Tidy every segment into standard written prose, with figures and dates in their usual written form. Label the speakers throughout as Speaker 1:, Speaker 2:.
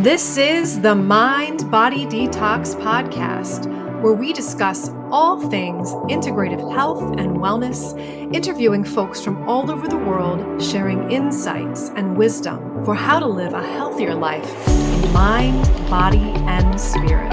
Speaker 1: This is the Mind Body Detox podcast, where we discuss all things integrative health and wellness, interviewing folks from all over the world, sharing insights and wisdom for how to live a healthier life in mind, body, and spirit.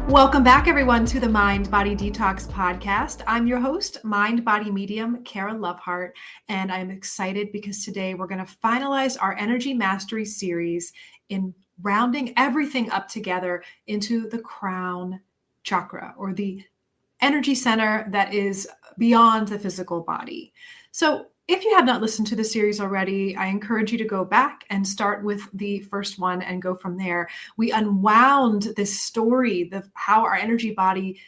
Speaker 1: Welcome back, everyone, to the Mind Body Detox podcast. I'm your host, Mind Body Medium, Kara Lovehart, and I'm excited because today we're going to finalize our Energy Mastery series in rounding everything up together into the Crown Chakra, or the energy center that is beyond the physical body. So if you have not listened to the series already, I encourage you to go back and start with the first one and go from there. We unwound this story of how our energy body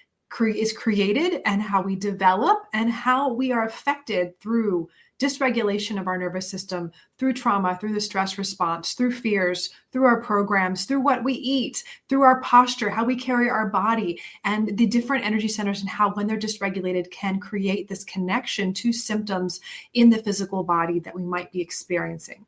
Speaker 1: is created and how we develop and how we are affected through dysregulation of our nervous system, through trauma, through the stress response, through fears, through our programs, through what we eat, through our posture, how we carry our body, and the different energy centers and how, when they're dysregulated, can create this connection to symptoms in the physical body that we might be experiencing.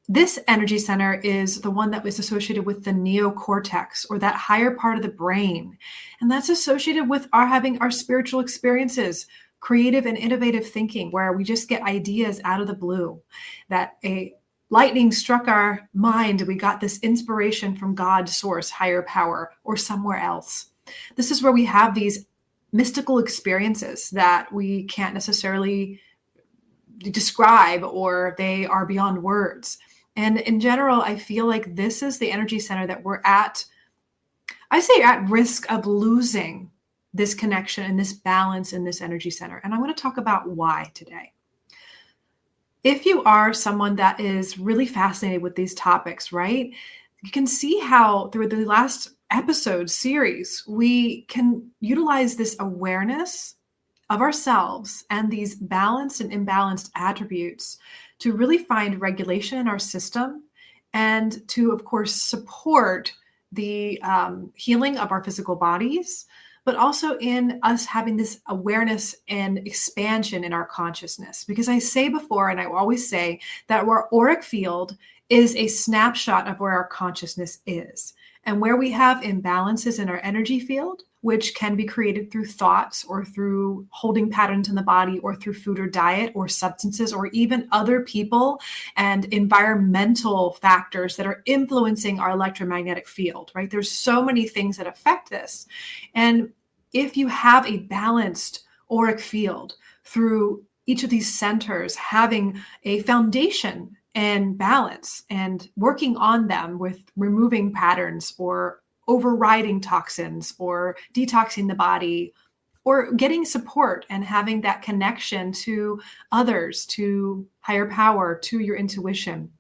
Speaker 1: This energy center is the one that was associated with the neocortex, or that higher part of the brain. And that's associated with having our spiritual experiences, creative and innovative thinking, where we just get ideas out of the blue, that a lightning struck our mind and we got this inspiration from God, source, higher power, or somewhere else. This is where we have these mystical experiences that we can't necessarily describe, or they are beyond words. And in general, I feel like this is the energy center that we're at risk of losing this connection and this balance in this energy center. And I want to talk about why today. If you are someone that is really fascinated with these topics, right, you can see how through the last episode series, we can utilize this awareness of ourselves and these balanced and imbalanced attributes to really find regulation in our system and to, of course, support the healing of our physical bodies, but also in us having this awareness and expansion in our consciousness. Because I say before, and I always say, that our auric field is a snapshot of where our consciousness is. And where we have imbalances in our energy field, which can be created through thoughts or through holding patterns in the body or through food or diet or substances or even other people and environmental factors that are influencing our electromagnetic field, right? There's so many things that affect this. And if you have a balanced auric field through each of these centers having a foundation and balance and working on them with removing patterns or overriding toxins or detoxing the body or getting support and having that connection to others, to higher power, to your intuition.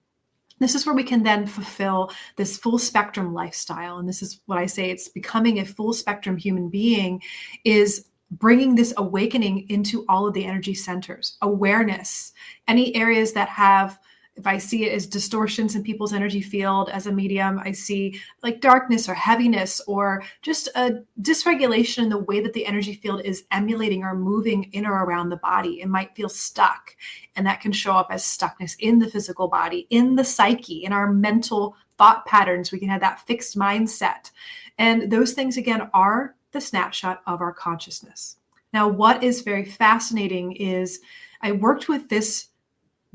Speaker 1: This is where we can then fulfill this full spectrum lifestyle. And this is what I say, it's becoming a full spectrum human being, is bringing this awakening into all of the energy centers, awareness, any areas that have, if I see it as distortions in people's energy field as a medium, I see like darkness or heaviness or just a dysregulation in the way that the energy field is emulating or moving in or around the body. It might feel stuck, and that can show up as stuckness in the physical body, in the psyche, in our mental thought patterns. We can have that fixed mindset. And those things, again, are the snapshot of our consciousness. Now, what is very fascinating is I worked with this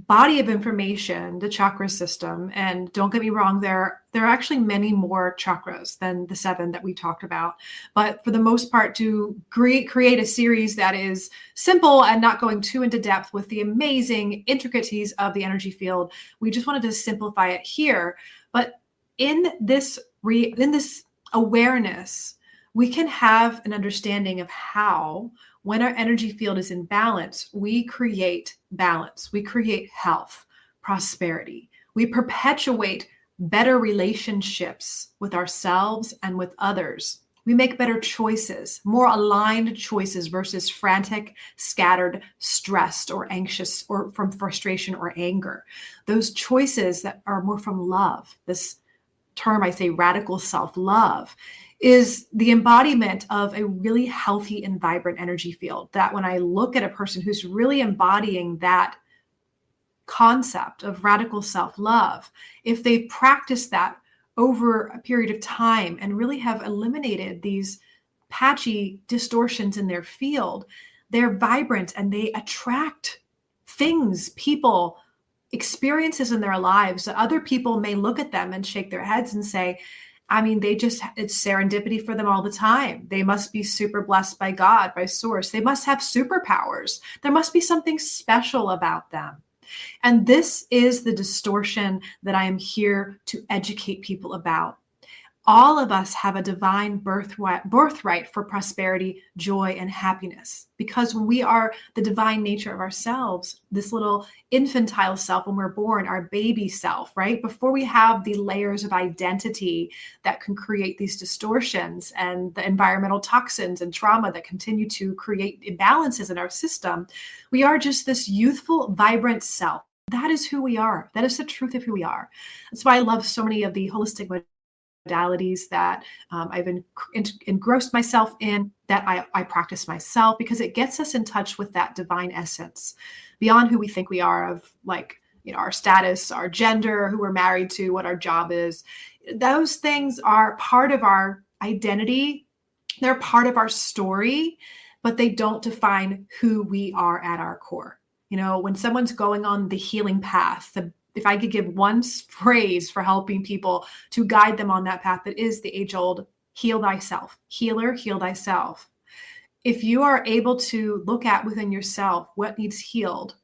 Speaker 1: body of information, the chakra system. And don't get me wrong, there are actually many more chakras than the 7 that we talked about. But for the most part, to create a series that is simple and not going too into depth with the amazing intricacies of the energy field, we just wanted to simplify it here. But in this awareness, we can have an understanding of how, when our energy field is in balance, we create balance, we create health, prosperity, we perpetuate better relationships with ourselves and with others. We make better choices, more aligned choices versus frantic, scattered, stressed, or anxious, or from frustration or anger. Those choices that are more from love, this term I say radical self-love, is the embodiment of a really healthy and vibrant energy field. That when I look at a person who's really embodying that concept of radical self-love, if they've practiced that over a period of time and really have eliminated these patchy distortions in their field, they're vibrant and they attract things, people, experiences in their lives that other people may look at them and shake their heads and say, I mean, it's serendipity for them all the time. They must be super blessed by God, by source. They must have superpowers. There must be something special about them. And this is the distortion that I am here to educate people about. All of us have a divine birthright for prosperity, joy, and happiness. Because when we are the divine nature of ourselves, this little infantile self, when we're born, our baby self, right? Before we have the layers of identity that can create these distortions and the environmental toxins and trauma that continue to create imbalances in our system, we are just this youthful, vibrant self. That is who we are. That is the truth of who we are. That's why I love so many of the holistic modalities that I've engrossed myself in, that I practice myself, because it gets us in touch with that divine essence beyond who we think we are, of like, our status, our gender, who we're married to, what our job is. Those things are part of our identity. They're part of our story, but they don't define who we are at our core. When someone's going on the healing path, if I could give one phrase for helping people to guide them on that path, that is the age-old heal thyself. Healer, heal thyself. If you are able to look at within yourself what needs healed,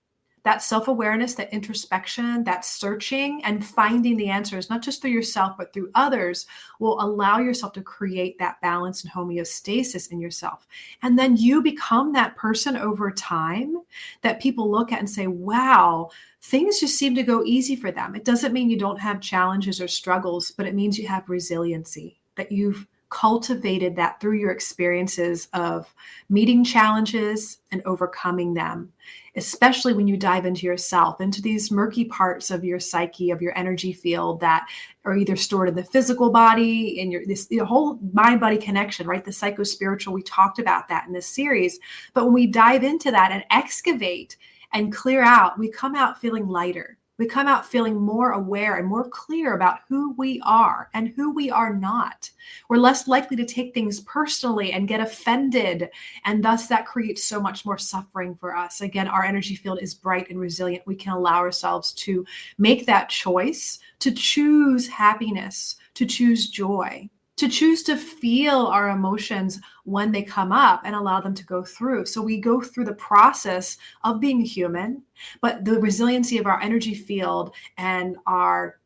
Speaker 1: that self-awareness, that introspection, that searching and finding the answers, not just through yourself, but through others, will allow yourself to create that balance and homeostasis in yourself. And then you become that person over time that people look at and say, wow, things just seem to go easy for them. It doesn't mean you don't have challenges or struggles, but it means you have resiliency, that you've cultivated that through your experiences of meeting challenges and overcoming them, especially when you dive into yourself, into these murky parts of your psyche, of your energy field that are either stored in the physical body, in the whole mind-body connection, right? The psycho-spiritual, we talked about that in this series. But when we dive into that and excavate and clear out, we come out feeling lighter. We come out feeling more aware and more clear about who we are and who we are not. We're less likely to take things personally and get offended. And thus that creates so much more suffering for us. Again, our energy field is bright and resilient. We can allow ourselves to make that choice, to choose happiness, to choose joy, to choose to feel our emotions when they come up and allow them to go through. So we go through the process of being human, but the resiliency of our energy field and our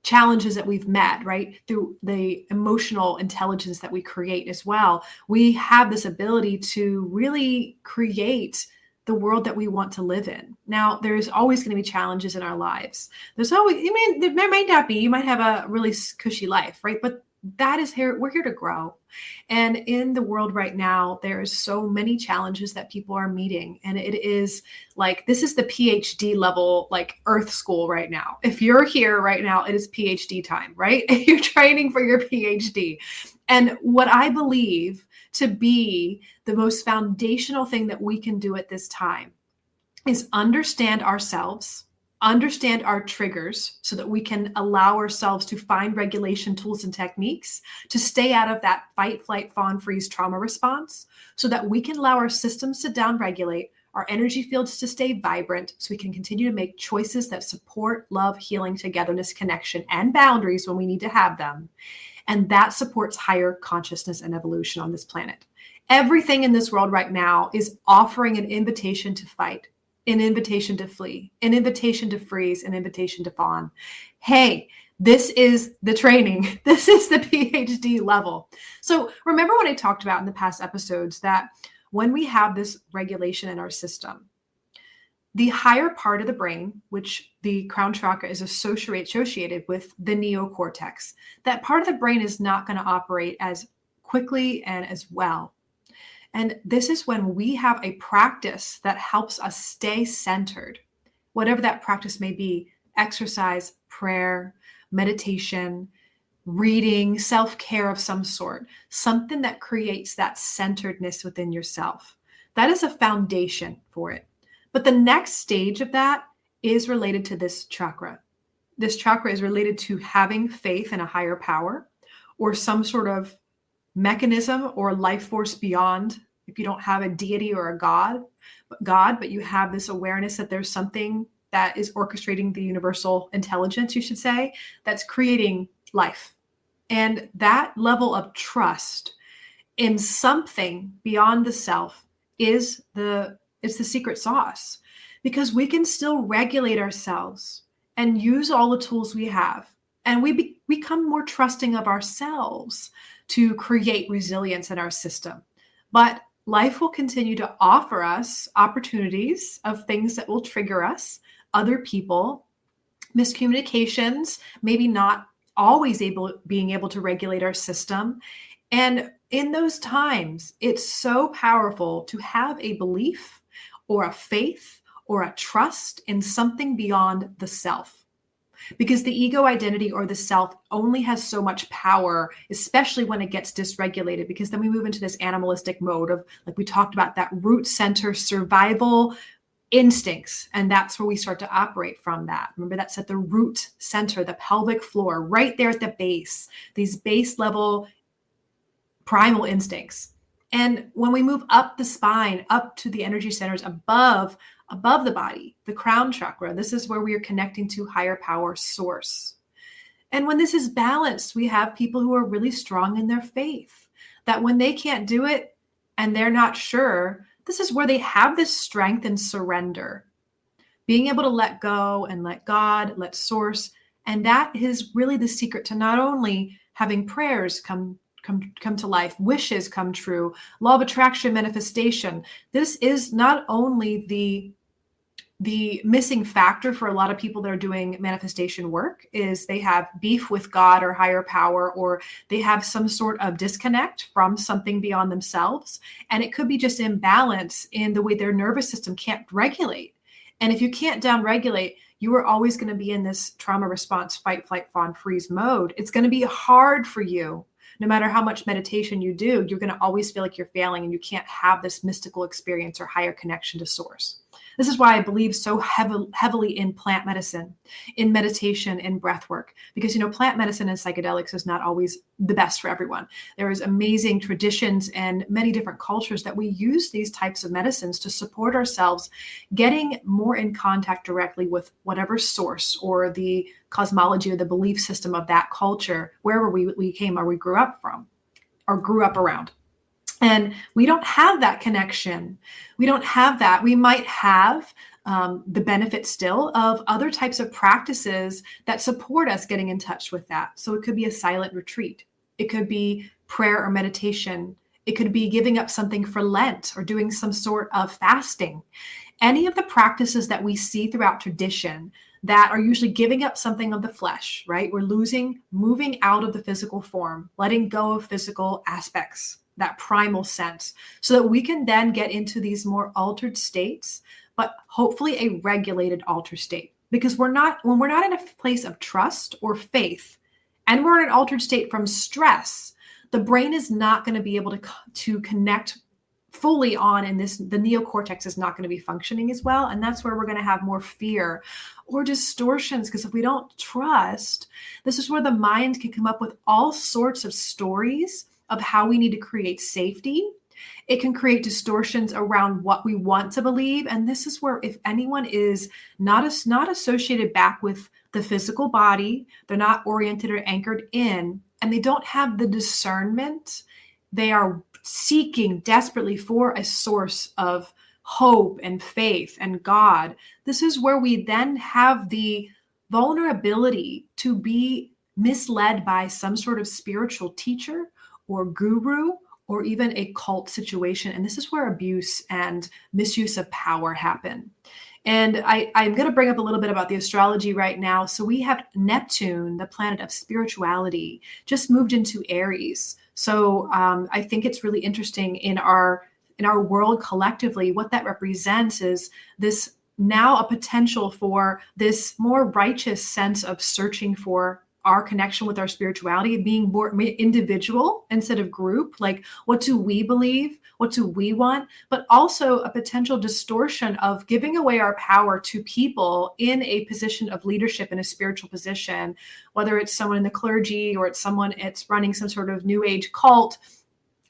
Speaker 1: challenges that we've met, right, through the emotional intelligence that we create as well, we have this ability to really create the world that we want to live in. Now, there's always going to be challenges in our lives. There might not be, you might have a really cushy life, right? But that is here, we're here to grow. And in the world right now, there's so many challenges that people are meeting. And it is like, this is the PhD level, like Earth school right now. If you're here right now, it is PhD time, right? You're training for your PhD. And what I believe to be the most foundational thing that we can do at this time is understand ourselves, understand our triggers so that we can allow ourselves to find regulation tools and techniques to stay out of that fight, flight, fawn, freeze trauma response, so that we can allow our systems to downregulate, our energy fields to stay vibrant, so we can continue to make choices that support love, healing, togetherness, connection, and boundaries when we need to have them. And that supports higher consciousness and evolution on this planet. Everything in this world right now is offering an invitation to fight, an invitation to flee, an invitation to freeze, an invitation to fawn. Hey, this is the training. This is the PhD level. So remember what I talked about in the past episodes, that when we have this regulation in our system, the higher part of the brain, which the Crown Chakra is associated with the neocortex, that part of the brain is not going to operate as quickly and as well. And this is when we have a practice that helps us stay centered, whatever that practice may be: exercise, prayer, meditation, reading, self-care of some sort, something that creates that centeredness within yourself. That is a foundation for it. But the next stage of that is related to this chakra. This chakra is related to having faith in a higher power or some sort of mechanism or life force beyond. If you don't have a deity or a God, but you have this awareness that there's something that is orchestrating the universal intelligence, you should say, that's creating life. And that level of trust in something beyond the self is the secret sauce, because we can still regulate ourselves and use all the tools we have, and we become more trusting of ourselves to create resilience in our system. But life will continue to offer us opportunities of things that will trigger us, other people, miscommunications, maybe not always being able to regulate our system. And in those times, it's so powerful to have a belief or a faith or a trust in something beyond the self. Because the ego identity or the self only has so much power, especially when it gets dysregulated, because then we move into this animalistic mode of, like we talked about, that root center survival instincts. And that's where we start to operate from that. Remember, that's at the root center, the pelvic floor, right there at the base, these base level primal instincts. And when we move up the spine, up to the energy centers above the body, the crown chakra, this is where we are connecting to higher power source. And when this is balanced, we have people who are really strong in their faith, that when they can't do it and they're not sure, this is where they have this strength and surrender, being able to let go and let God, let source. And that is really the secret to not only having prayers come to life, wishes come true, law of attraction, manifestation. This is not only the missing factor for a lot of people that are doing manifestation work, is they have beef with God or higher power, or they have some sort of disconnect from something beyond themselves. And it could be just imbalance in the way their nervous system can't regulate. And if you can't downregulate, you are always going to be in this trauma response, fight, flight, fawn, freeze mode. It's going to be hard for you. No matter how much meditation you do, you're going to always feel like you're failing and you can't have this mystical experience or higher connection to source. This is why I believe so heavily in plant medicine, in meditation, in breath work, because, plant medicine and psychedelics is not always the best for everyone. There is amazing traditions and many different cultures that we use these types of medicines to support ourselves, getting more in contact directly with whatever source or the cosmology or the belief system of that culture, wherever we came or we grew up from or grew up around. And we don't have that connection. We don't have that. We might have the benefit still of other types of practices that support us getting in touch with that. So it could be a silent retreat. It could be prayer or meditation. It could be giving up something for Lent or doing some sort of fasting. Any of the practices that we see throughout tradition that are usually giving up something of the flesh, right? We're moving out of the physical form, letting go of physical aspects, that primal sense, so that we can then get into these more altered states, but hopefully a regulated altered state. Because when we're not in a place of trust or faith, and we're in an altered state from stress, the brain is not going to be able to connect fully on, and the neocortex is not going to be functioning as well. And that's where we're going to have more fear or distortions. Because if we don't trust, this is where the mind can come up with all sorts of stories of how we need to create safety. It can create distortions around what we want to believe. And this is where, if anyone is not associated back with the physical body, they're not oriented or anchored in, and they don't have the discernment, they are seeking desperately for a source of hope and faith and God. This is where we then have the vulnerability to be misled by some sort of spiritual teacher or guru, or even a cult situation. And this is where abuse and misuse of power happen. And I'm going to bring up a little bit about the astrology right now. So we have Neptune, the planet of spirituality, just moved into Aries. So I think it's really interesting in our world collectively. What that represents is this now a potential for this more righteous sense of searching for our connection with our spirituality, being more individual instead of group. Like, what do we believe? What do we want? But also a potential distortion of giving away our power to people in a position of leadership, in a spiritual position, whether it's someone in the clergy or it's someone it's running some sort of new age cult.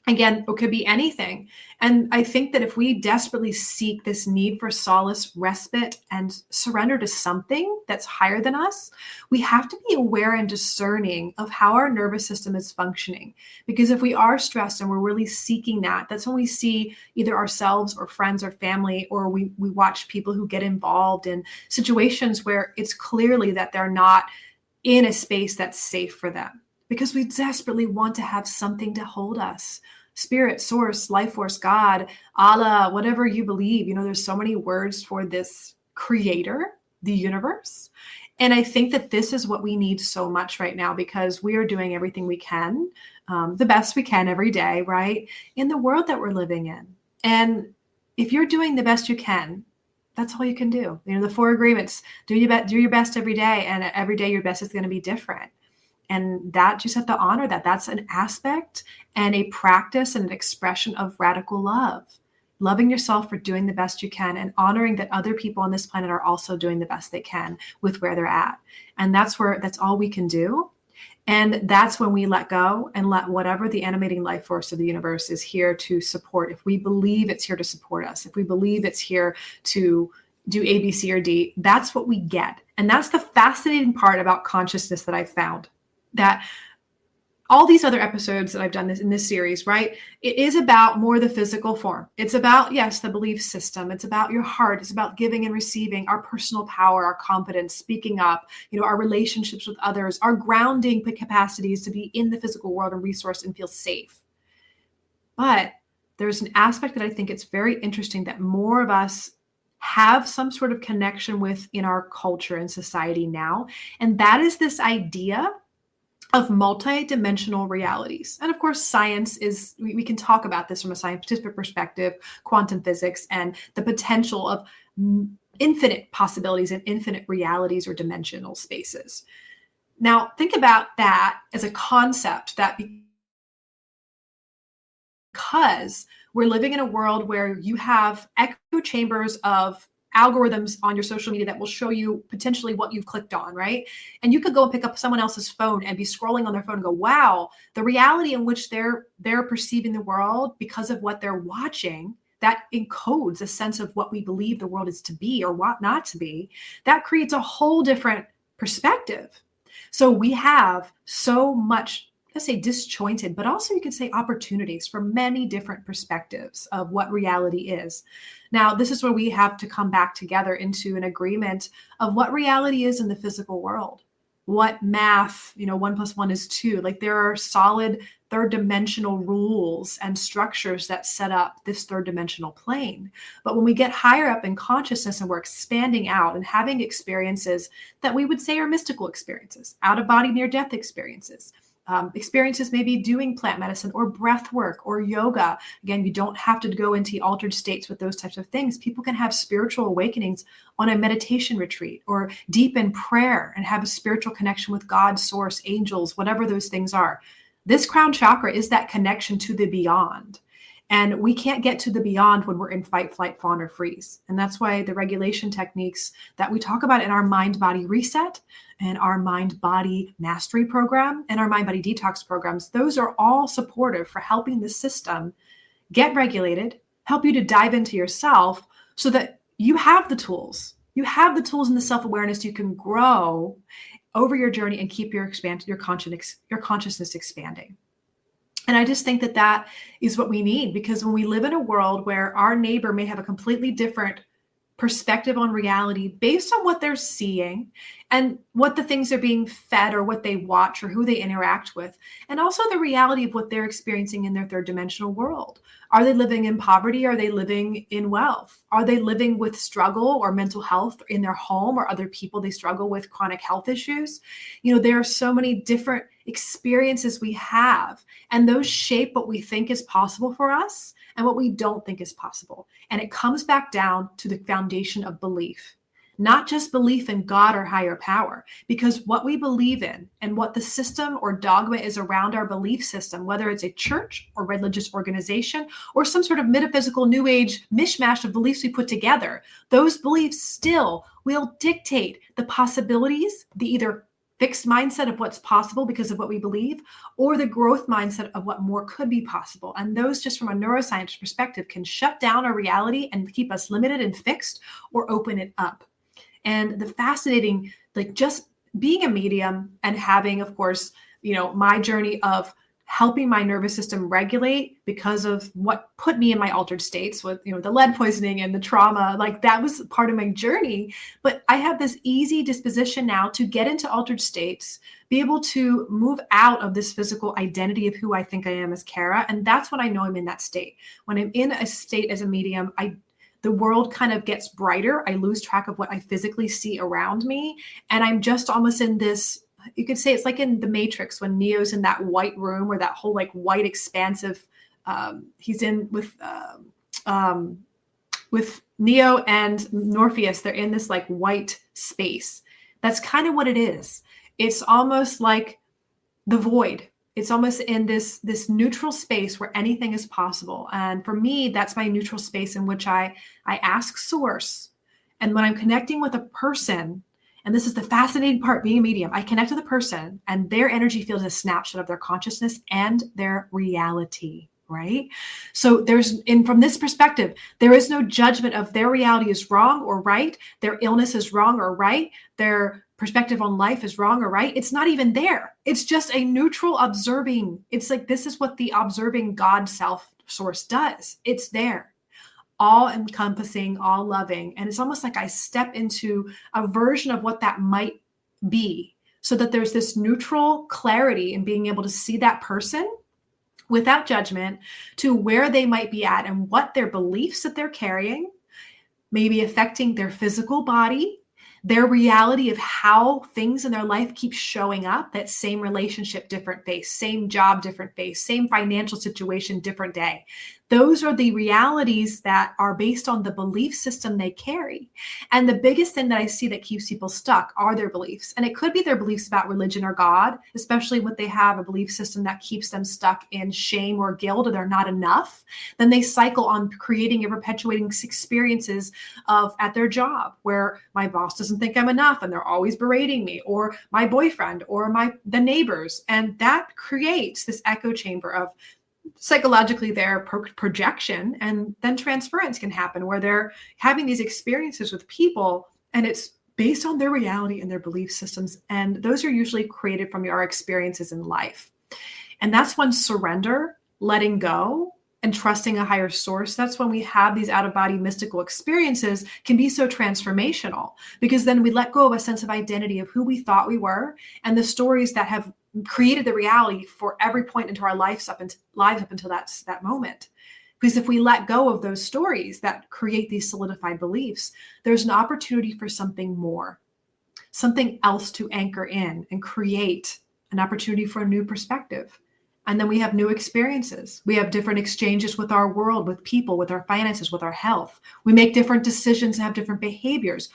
Speaker 1: Again, it could be anything. And I think that if we desperately seek this need for solace, respite, and surrender to something that's higher than us, we have to be aware and discerning of how our nervous system is functioning. Because if we are stressed and we're really seeking that, that's when we see either ourselves or friends or family, or we watch people who get involved in situations where it's clearly that they're not in a space that's safe for them. Because we desperately want to have something to hold us. Spirit, source, life force, God, Allah, whatever you believe. There's so many words for this creator, the universe. And I think that this is what we need so much right now, because we are doing everything we can, the best we can every day, right? In the world that we're living in. And if you're doing the best you can, that's all you can do. The 4 agreements, do your best every day. And every day your best is going to be different. And that just have to honor that. That's an aspect and a practice and an expression of radical love. Loving yourself for doing the best you can and honoring that other people on this planet are also doing the best they can with where they're at. And that's all we can do. And that's when we let go and let whatever the animating life force of the universe is here to support. If we believe it's here to support us, if we believe it's here to do A, B, C, or D, that's what we get. And that's the fascinating part about consciousness that I've found. That all these other episodes that I've done in this series, right? It is about more the physical form. It's about, yes, the belief system. It's about your heart. It's about giving and receiving, our personal power, our confidence, speaking up, our relationships with others, our grounding capacities to be in the physical world and resourced and feel safe. But there's an aspect that I think it's very interesting that more of us have some sort of connection with in our culture and society now. And that is this idea of multi-dimensional realities. And of course, science is, we can talk about this from a scientific perspective, quantum physics, and the potential of infinite possibilities and infinite realities or dimensional spaces. Now, think about that as a concept that because we're living in a world where you have echo chambers of algorithms on your social media that will show you potentially what you've clicked on, right? And you could go and pick up someone else's phone and be scrolling on their phone and go, wow, the reality in which they're perceiving the world because of what they're watching, that encodes a sense of what we believe the world is to be or what not to be. That creates a whole different perspective. So we have so much, let's say disjointed, but also you could say opportunities for many different perspectives of what reality is. Now, this is where we have to come back together into an agreement of what reality is in the physical world. What math, 1 + 1 is 2. Like there are solid third dimensional rules and structures that set up this third dimensional plane. But when we get higher up in consciousness and we're expanding out and having experiences that we would say are mystical experiences, out of body near death experiences, experiences maybe doing plant medicine or breath work or yoga. Again, you don't have to go into altered states with those types of things. People can have spiritual awakenings on a meditation retreat or deep in prayer and have a spiritual connection with God, source, angels, whatever those things are. This crown chakra is that connection to the beyond. And we can't get to the beyond when we're in fight, flight, fawn, or freeze. And that's why the regulation techniques that we talk about in our Mind Body Reset and our Mind Body Mastery program and our Mind Body Detox programs, those are all supportive for helping the system get regulated, help you to dive into yourself so that you have the tools. You have the tools and the self-awareness you can grow over your journey and keep your consciousness expanding. And I just think that that is what we need, because when we live in a world where our neighbor may have a completely different perspective on reality based on what they're seeing and what the things are being fed or what they watch or who they interact with, and also the reality of what they're experiencing in their third dimensional world. Are they living in poverty? Are they living in wealth? Are they living with struggle or mental health in their home, or other people they struggle with chronic health issues? There are so many different experiences we have, and those shape what we think is possible for us and what we don't think is possible. And it comes back down to the foundation of belief. not just belief in God or higher power, because what we believe in and what the system or dogma is around our belief system, whether it's a church or religious organization or some sort of metaphysical new age mishmash of beliefs we put together, those beliefs still will dictate the possibilities, the either fixed mindset of what's possible because of what we believe, or the growth mindset of what more could be possible. And those, just from a neuroscience perspective, can shut down our reality and keep us limited and fixed, or open it up. And the fascinating, like just being a medium and having, of course, my journey of helping my nervous system regulate because of what put me in my altered states with, the lead poisoning and the trauma, like that was part of my journey. But I have this easy disposition now to get into altered states, be able to move out of this physical identity of who I think I am as Kara. And that's when I know I'm in that state. When I'm in a state as a medium, the world kind of gets brighter. I lose track of what I physically see around me. And I'm just almost in this, you could say it's like in the Matrix when Neo's in that white room, or that whole like white expansive, he's in with Neo and Morpheus. They're in this like white space. That's kind of what it is. It's almost like the void. It's almost in this neutral space where anything is possible. And for me, that's my neutral space in which I ask source. And when I'm connecting with a person, and this is the fascinating part, being a medium, I connect with a person and their energy field is a snapshot of their consciousness and their reality, right? So from this perspective, there is no judgment of their reality is wrong or right. Their illness is wrong or right. Their perspective on life is wrong or right. It's not even there. It's just a neutral observing. It's like, this is what the observing God self source does. It's there, all encompassing, all loving. And it's almost like I step into a version of what that might be, so that there's this neutral clarity in being able to see that person without judgment to where they might be at and what their beliefs that they're carrying may be affecting their physical body, their reality of how things in their life keep showing up. That same relationship, different face, same job, different face, same financial situation, different day. Those are the realities that are based on the belief system they carry. And the biggest thing that I see that keeps people stuck are their beliefs. And it could be their beliefs about religion or God, especially when they have a belief system that keeps them stuck in shame or guilt, or they're not enough. Then they cycle on creating and perpetuating experiences of at their job where my boss doesn't think I'm enough and they're always berating me, or my boyfriend, or the neighbors. And that creates this echo chamber of psychologically their projection, and then transference can happen where they're having these experiences with people and it's based on their reality and their belief systems. And those are usually created from our experiences in life. And that's when surrender, letting go, and trusting a higher source, that's when we have these out-of-body mystical experiences, can be so transformational, because then we let go of a sense of identity of who we thought we were and the stories that have created the reality for every point into our lives up until that moment. Because if we let go of those stories that create these solidified beliefs, there's an opportunity for something more, something else to anchor in and create an opportunity for a new perspective. And then we have new experiences. We have different exchanges with our world, with people, with our finances, with our health. We make different decisions and have different behaviors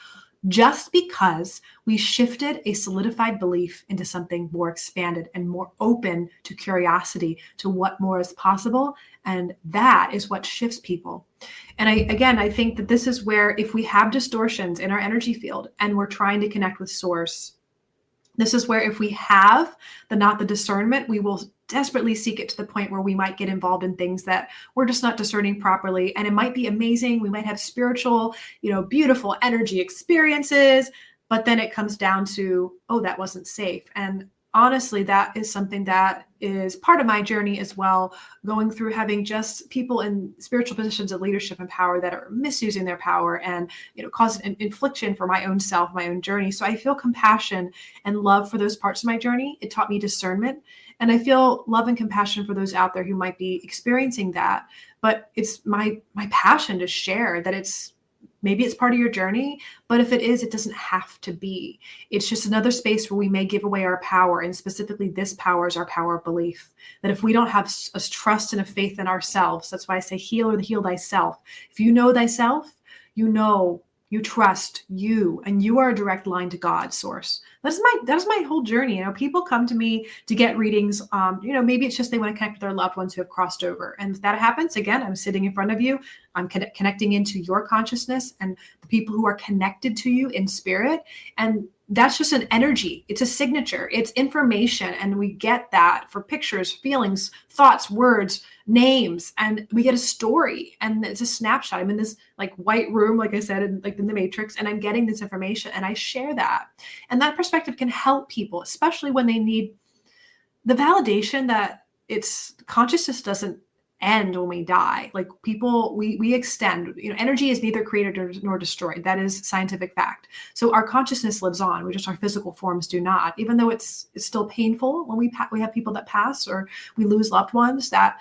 Speaker 1: just because we shifted a solidified belief into something more expanded and more open to curiosity, to what more is possible. And that is what shifts people. And I think that this is where, if we have distortions in our energy field and we're trying to connect with source, this is where, if we have not the discernment, we will desperately seek it to the point where we might get involved in things that we're just not discerning properly. And it might be amazing. We might have spiritual, beautiful energy experiences, but then it comes down to, oh, that wasn't safe. And honestly, that is something that is part of my journey as well, going through having just people in spiritual positions of leadership and power that are misusing their power and, causing an infliction for my own self, my own journey. So I feel compassion and love for those parts of my journey. It taught me discernment. And I feel love and compassion for those out there who might be experiencing that. But it's my passion to share that maybe it's part of your journey, but if it is, it doesn't have to be. It's just another space where we may give away our power. And specifically, this power is our power of belief. That if we don't have a trust and a faith in ourselves, that's why I say heal thyself. If you know thyself, you know You trust you, and you are a direct line to God source. That is my whole journey. People come to me to get readings. Maybe it's just they want to connect with their loved ones who have crossed over. And if that happens, again, I'm sitting in front of you. I'm connecting into your consciousness and the people who are connected to you in spirit. And that's just an energy. It's a signature. It's information. And we get that for pictures, feelings, thoughts, words, names, and we get a story. And it's a snapshot. I'm in this like white room, like I said, in the Matrix, and I'm getting this information and I share that. And that perspective can help people, especially when they need the validation that it's consciousness doesn't end when we die. Like people, we extend, energy is neither created nor destroyed. That is scientific fact. So our consciousness lives on. We just, our physical forms do not, even though it's still painful when we have people that pass or we lose loved ones, that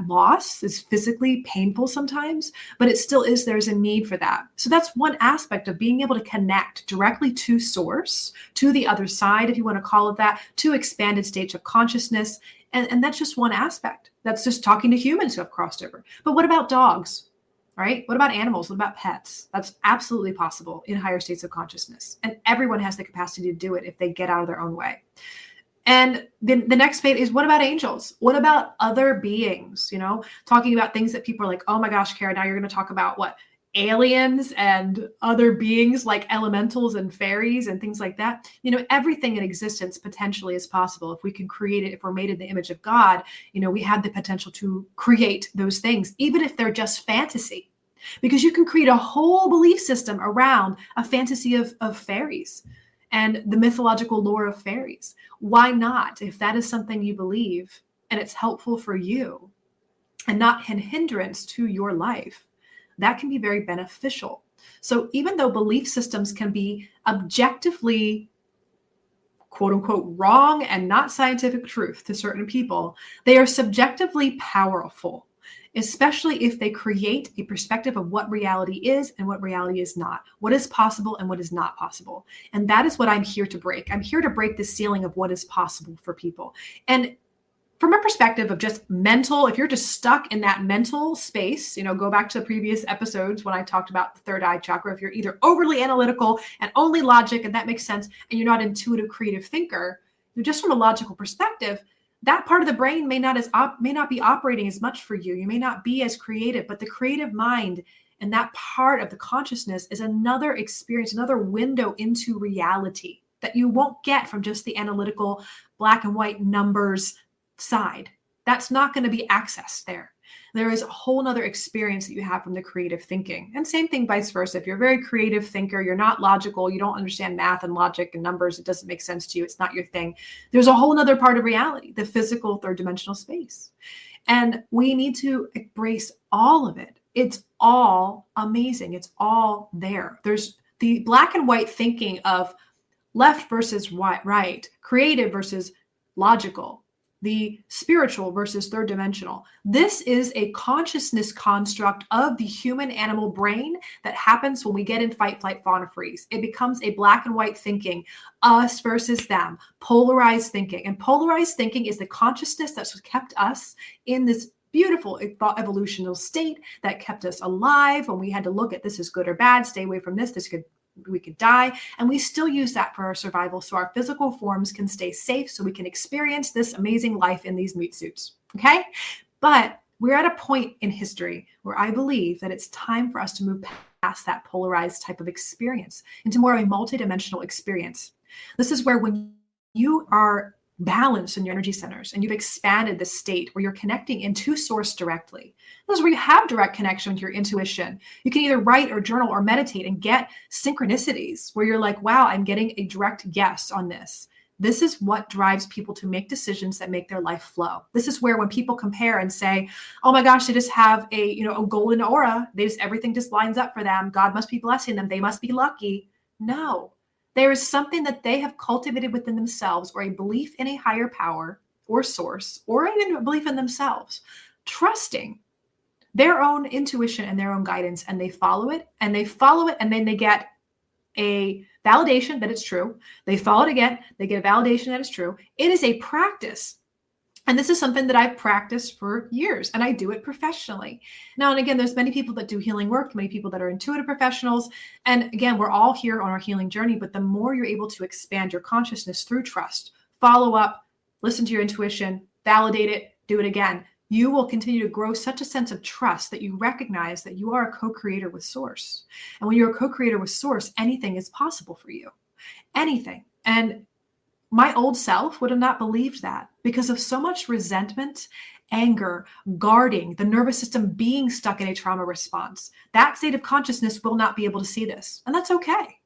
Speaker 1: loss is physically painful sometimes, but it still is, there's a need for that. So that's one aspect of being able to connect directly to source, to the other side, if you want to call it that, to expanded states of consciousness. And that's just one aspect. That's just talking to humans who have crossed over. But what about dogs, right? What about animals? What about pets? That's absolutely possible in higher states of consciousness. And everyone has the capacity to do it if they get out of their own way. And then the next phase is, what about angels? What about other beings? Talking about things that people are like, oh my gosh, Kara, now you're going to talk about what? Aliens and other beings like elementals and fairies and things like that. Everything in existence potentially is possible. If we can create it, if we're made in the image of God, we have the potential to create those things, even if they're just fantasy, because you can create a whole belief system around a fantasy of fairies and the mythological lore of fairies. Why not? If that is something you believe and it's helpful for you and not an hindrance to your life, that can be very beneficial. So even though belief systems can be objectively, quote unquote, wrong and not scientific truth to certain people, they are subjectively powerful, especially if they create a perspective of what reality is and what reality is not, what is possible and what is not possible. And that is what I'm here to break. I'm here to break the ceiling of what is possible for people. And from a perspective of just mental, if you're just stuck in that mental space, go back to the previous episodes when I talked about the third eye chakra. If you're either overly analytical and only logic, and that makes sense, and you're not an intuitive, creative thinker, just from a logical perspective, that part of the brain may not be operating as much for you. You may not be as creative, but the creative mind and that part of the consciousness is another experience, another window into reality that you won't get from just the analytical black and white numbers side. That's not going to be accessed there. There is a whole nother experience that you have from the creative thinking. And same thing vice versa. If you're a very creative thinker, you're not logical, you don't understand math and logic and numbers, it doesn't make sense to you, it's not your thing. There's a whole nother part of reality, the physical third dimensional space. And we need to embrace all of it. It's all amazing. It's all there. There's the black and white thinking of left versus right, creative versus logical, the spiritual versus third dimensional. This is a consciousness construct of the human animal brain that happens when we get in fight, flight, fawn, or freeze. It becomes a black and white thinking, us versus them, polarized thinking. And polarized thinking is the consciousness that's kept us in this beautiful evolutional state that kept us alive when we had to look at this is good or bad, stay away from this we could die. And we still use that for our survival. So our physical forms can stay safe so we can experience this amazing life in these meat suits. Okay. But we're at a point in history where I believe that it's time for us to move past that polarized type of experience into more of a multidimensional experience. This is where when you are balanced in your energy centers and you've expanded the state where you're connecting into source directly. This is where you have direct connection with your intuition. You can either write or journal or meditate and get synchronicities where you're like, wow, I'm getting a direct yes on this. This is what drives people to make decisions that make their life flow. This is where when people compare and say, oh my gosh, they just have a golden aura. Everything just lines up for them. God must be blessing them. They must be lucky. No. There is something that they have cultivated within themselves, or a belief in a higher power or source, or even a belief in themselves, trusting their own intuition and their own guidance, and they follow it, and then they get a validation that it's true. They follow it again, they get a validation that it's true. It is a practice And this is something that I've practiced for years, and I do it professionally. Now, and again, there's many people that do healing work, many people that are intuitive professionals. And again, we're all here on our healing journey, but the more you're able to expand your consciousness through trust, follow up, listen to your intuition, validate it, do it again, you will continue to grow such a sense of trust that you recognize that you are a co-creator with Source. And when you're a co-creator with Source, anything is possible for you. Anything. And my old self would have not believed that because of so much resentment, anger, guarding, the nervous system being stuck in a trauma response. That state of consciousness will not be able to see this. And that's okay.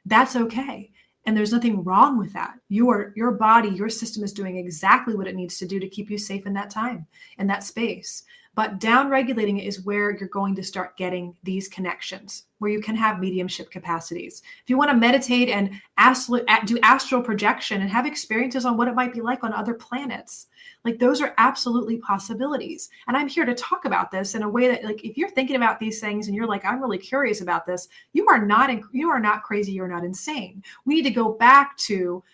Speaker 1: That's okay. And there's nothing wrong with that. Your body, your system is doing exactly what it needs to do to keep you safe in that time, in that space. But down regulating it is where you're going to start getting these connections, where you can have mediumship capacities. If you want to meditate and do astral projection and have experiences on what it might be like on other planets, like those are absolutely possibilities. And I'm here to talk about this in a way that, like, if you're thinking about these things and you're like, I'm really curious about this, you are not crazy. You're not insane. We need to go back to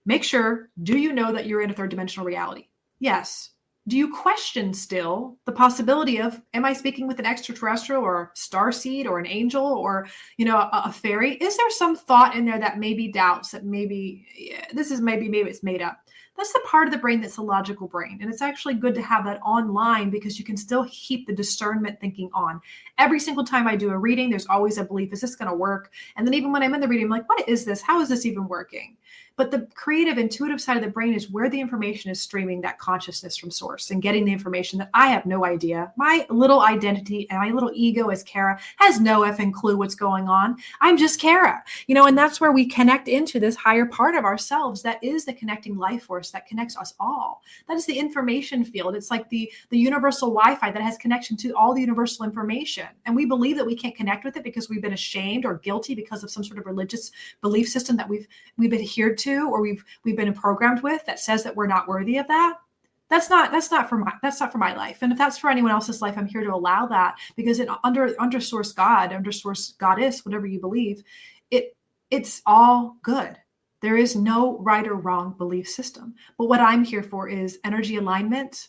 Speaker 1: make sure, do you know that you're in a third dimensional reality? Yes. Do you question still the possibility of, am I speaking with an extraterrestrial or a starseed or an angel or, a fairy? Is there some thought in there that maybe doubts that maybe maybe it's made up? That's the part of the brain that's a logical brain. And it's actually good to have that online because you can still keep the discernment thinking on. Every single time I do a reading, there's always a belief, is this going to work? And then even when I'm in the reading, I'm like, what is this? How is this even working? But the creative, intuitive side of the brain is where the information is streaming that consciousness from Source and getting the information that I have no idea. My little identity and my little ego as Kara has no effing clue what's going on. I'm just Kara, and that's where we connect into this higher part of ourselves. That is the connecting life force that connects us all. That is the information field. It's like the universal Wi-Fi that has connection to all the universal information. And we believe that we can't connect with it because we've been ashamed or guilty because of some sort of religious belief system that we've adhered to, or we've been programmed with, that says that we're not worthy of that. That's not for my life. And if that's for anyone else's life, I'm here to allow that, because under Source God, under Source Goddess, whatever you believe, it's all good. There is no right or wrong belief system. But what I'm here for is energy alignment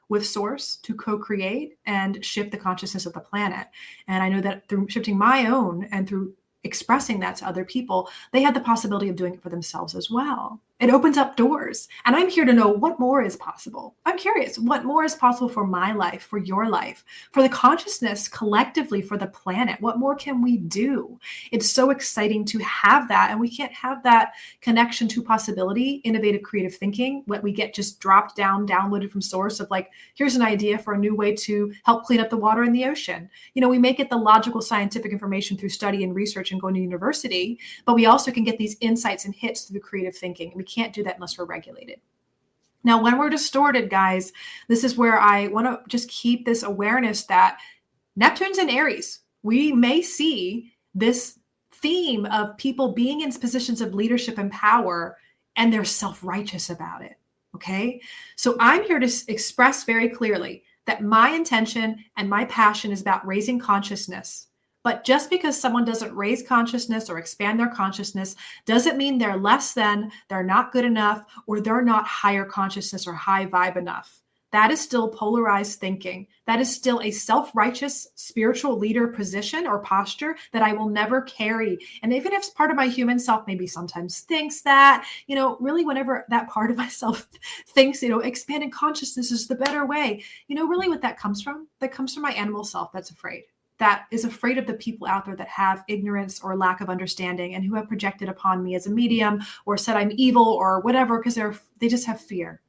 Speaker 1: with Source to co-create and shift the consciousness of the planet. And I know that through shifting my own and through expressing that to other people, they had the possibility of doing it for themselves as well. It opens up doors. And I'm here to know what more is possible. I'm curious, what more is possible for my life, for your life, for the consciousness collectively, for the planet? What more can we do? It's so exciting to have that. And we can't have that connection to possibility, innovative, creative thinking, what we get just dropped down, downloaded from Source of like, here's an idea for a new way to help clean up the water in the ocean. We make it the logical scientific information through study and research and going to university, but we also can get these insights and hits through the creative thinking. And we can't do that unless we're regulated. Now, when we're distorted, guys, this is where I want to just keep this awareness that Neptune's in Aries. We may see this theme of people being in positions of leadership and power, and they're self-righteous about it. Okay. So I'm here to express very clearly that my intention and my passion is about raising consciousness. But just because someone doesn't raise consciousness or expand their consciousness doesn't mean they're less than, they're not good enough, or they're not higher consciousness or high vibe enough. That is still polarized thinking. That is still a self-righteous spiritual leader position or posture that I will never carry. And even if part of my human self maybe sometimes thinks that, really whenever that part of myself thinks, expanding consciousness is the better way, really what that comes from my animal self that's afraid. That is afraid of the people out there that have ignorance or lack of understanding and who have projected upon me as a medium or said I'm evil or whatever, because they just have fear.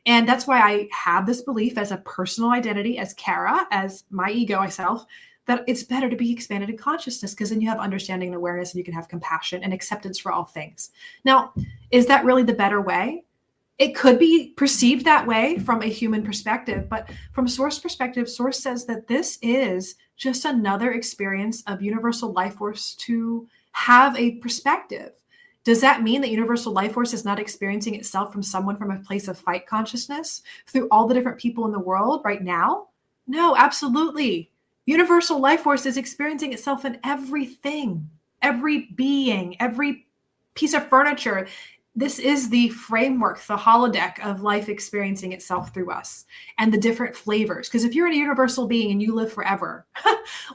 Speaker 1: And that's why I have this belief as a personal identity, as Kara, as my ego, myself, that it's better to be expanded in consciousness, because then you have understanding and awareness and you can have compassion and acceptance for all things. Now, is that really the better way? It could be perceived that way from a human perspective, but from Source perspective, Source says that this is just another experience of universal life force to have a perspective. Does that mean that universal life force is not experiencing itself from someone from a place of fight consciousness through all the different people in the world right now? No, absolutely. Universal life force is experiencing itself in everything, every being, every piece of furniture. This is the framework, the holodeck of life experiencing itself through us and the different flavors. Because if you're a universal being and you live forever,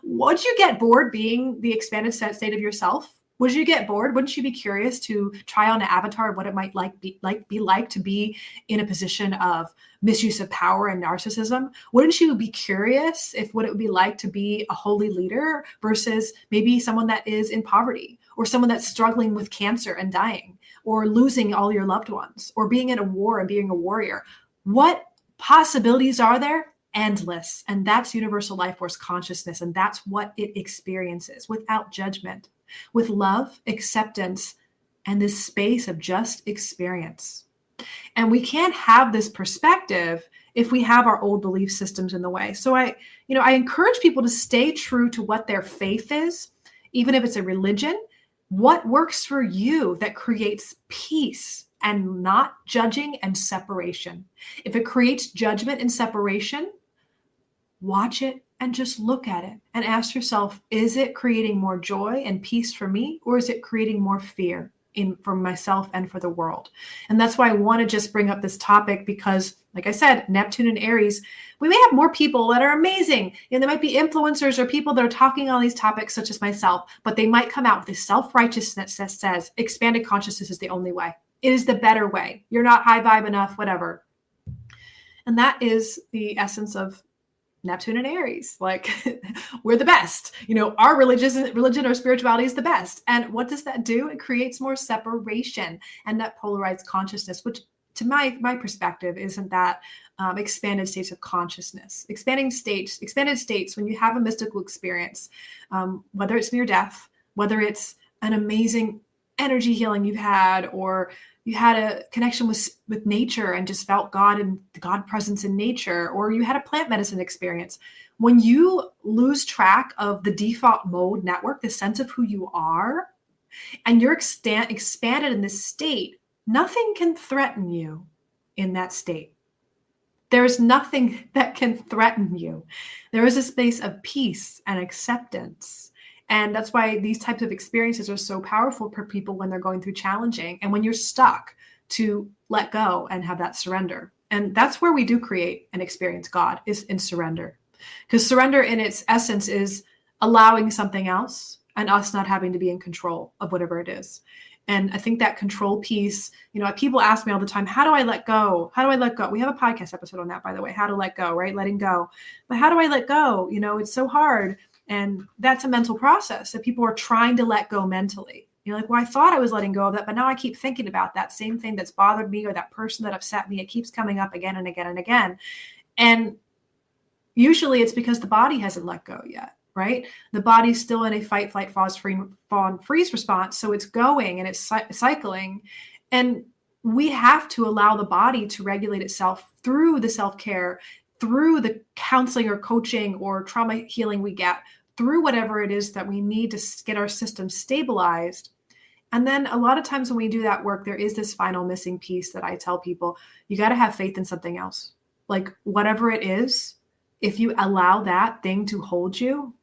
Speaker 1: would you get bored being the expanded state of yourself? Would you get bored? Wouldn't you be curious to try on an avatar of what it might be like to be in a position of misuse of power and narcissism? Wouldn't you be curious if what it would be like to be a holy leader versus maybe someone that is in poverty, or someone that's struggling with cancer and dying, or losing all your loved ones, or being in a war and being a warrior? What possibilities are there? Endless. And that's universal life force consciousness. And that's what it experiences without judgment, with love, acceptance, and this space of just experience. And we can't have this perspective if we have our old belief systems in the way. So I encourage people to stay true to what their faith is, even if it's a religion. What works for you that creates peace and not judging and separation? If it creates judgment and separation, watch it and just look at it and ask yourself, is it creating more joy and peace for me, or is it creating more fear for myself and for the world? And that's why I want to just bring up this topic, because like I said, Neptune and Aries, we may have more people that are amazing. There might be influencers or people that are talking on these topics, such as myself, but they might come out with this self-righteousness that says expanded consciousness is the only way. It is the better way. You're not high vibe enough, whatever. And that is the essence of Neptune and Aries. Like, we're the best. Our religion or spirituality is the best. And what does that do? It creates more separation and that polarized consciousness, which to my perspective, isn't that expanded states of consciousness. Expanded states, when you have a mystical experience, whether it's near death, whether it's an amazing energy healing you've had, or you had a connection with nature and just felt God and the God presence in nature, or you had a plant medicine experience. When you lose track of the default mode network, the sense of who you are, and you're expanded in this state, nothing can threaten you in that state. There's nothing that can threaten you. There is a space of peace and acceptance. And that's why these types of experiences are so powerful for people when they're going through challenging and when you're stuck, to let go and have that surrender. And that's where we do create and experience God, is in surrender. Because surrender in its essence is allowing something else and us not having to be in control of whatever it is. And I think that control piece, people ask me all the time, how do I let go? How do I let go? We have a podcast episode on that, by the way, how to let go, right? Letting go. But how do I let go? It's so hard. And that's a mental process that people are trying to let go mentally. You're like, well, I thought I was letting go of that, but now I keep thinking about that same thing that's bothered me, or that person that upset me. It keeps coming up again and again and again. And usually it's because the body hasn't let go yet, right? The body's still in a fight, flight, freeze response. So it's going and it's cycling. And we have to allow the body to regulate itself through the self-care, through the counseling or coaching or trauma healing we get, through whatever it is that we need to get our system stabilized. And then a lot of times when we do that work, there is this final missing piece that I tell people, you got to have faith in something else. Like, whatever it is, if you allow that thing to hold you,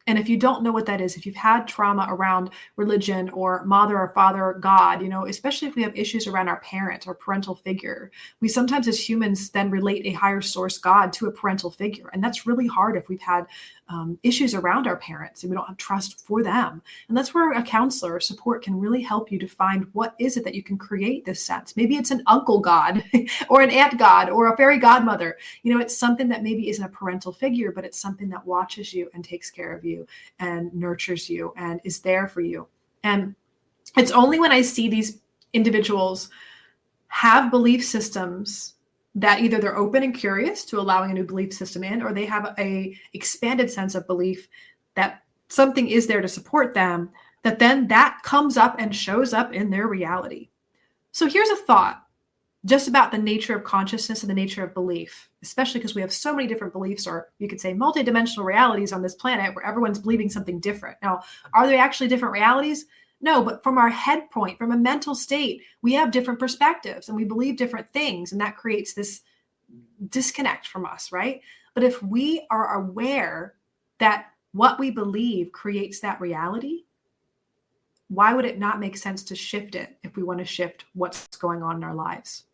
Speaker 1: and if you don't know what that is, if you've had trauma around religion or mother or father or God, especially if we have issues around our parent or parental figure, we sometimes as humans then relate a higher source God to a parental figure. And that's really hard if we've had issues around our parents and we don't have trust for them. And that's where a counselor or support can really help you to find what is it that you can create this sense. Maybe it's an uncle God or an aunt God or a fairy godmother. It's something that maybe isn't a parental figure, but it's something that watches you and takes care of you and nurtures you and is there for you. And it's only when I see these individuals have belief systems that either they're open and curious to allowing a new belief system in, or they have a expanded sense of belief that something is there to support them, that then that comes up and shows up in their reality. So here's a thought just about the nature of consciousness and the nature of belief, especially because we have so many different beliefs, or you could say multidimensional realities on this planet where everyone's believing something different. Now, are they actually different realities? No, but from our head point, from a mental state, we have different perspectives and we believe different things, and that creates this disconnect from us, right? But if we are aware that what we believe creates that reality, why would it not make sense to shift it if we want to shift what's going on in our lives,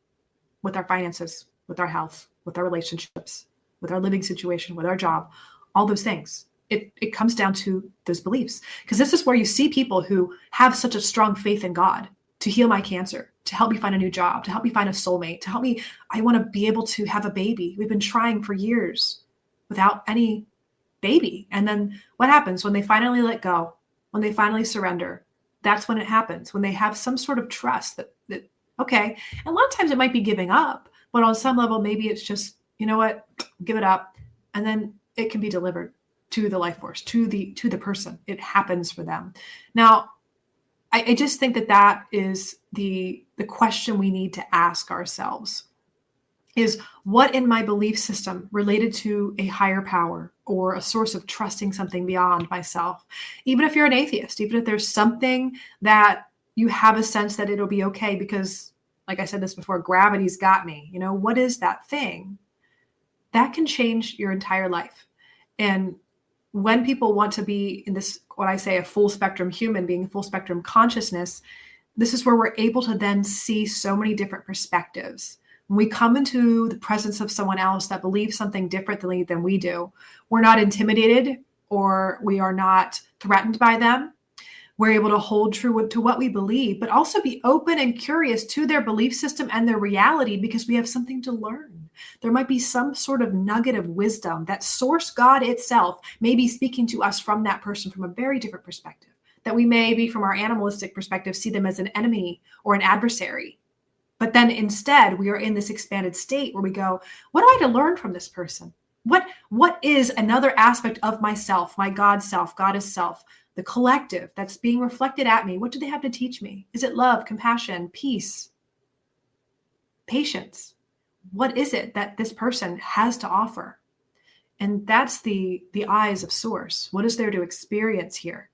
Speaker 1: with our finances, with our health, with our relationships, with our living situation, with our job, all those things? It comes down to those beliefs, because this is where you see people who have such a strong faith in God to heal my cancer, to help me find a new job, to help me find a soulmate, to help me. I want to be able to have a baby. We've been trying for years without any baby. And then what happens when they finally let go, when they finally surrender? That's when it happens, when they have some sort of trust that okay, and a lot of times it might be giving up, but on some level, maybe it's just, you know what, give it up. And then it can be delivered to the life force, to the person. It happens for them. Now, I just think that is the question we need to ask ourselves is, what in my belief system related to a higher power or a source of trusting something beyond myself? Even if you're an atheist, even if there's something that you have a sense that it'll be okay because, like I said this before, gravity's got me. What is that thing? That can change your entire life. And when people want to be in this, what I say, a full spectrum human, being a full spectrum consciousness, this is where we're able to then see so many different perspectives. When we come into the presence of someone else that believes something differently than we do, we're not intimidated or we are not threatened by them. We're able to hold true to what we believe, but also be open and curious to their belief system and their reality, because we have something to learn. There might be some sort of nugget of wisdom that source God itself may be speaking to us from that person from a very different perspective, that we may be, from our animalistic perspective, see them as an enemy or an adversary. But then instead, we are in this expanded state where we go, what do I have to learn from this person? What is another aspect of myself, my God self, goddess self, the collective that's being reflected at me? What do they have to teach me? Is it love, compassion, peace, patience? What is it that this person has to offer? And that's the eyes of Source. What is there to experience here?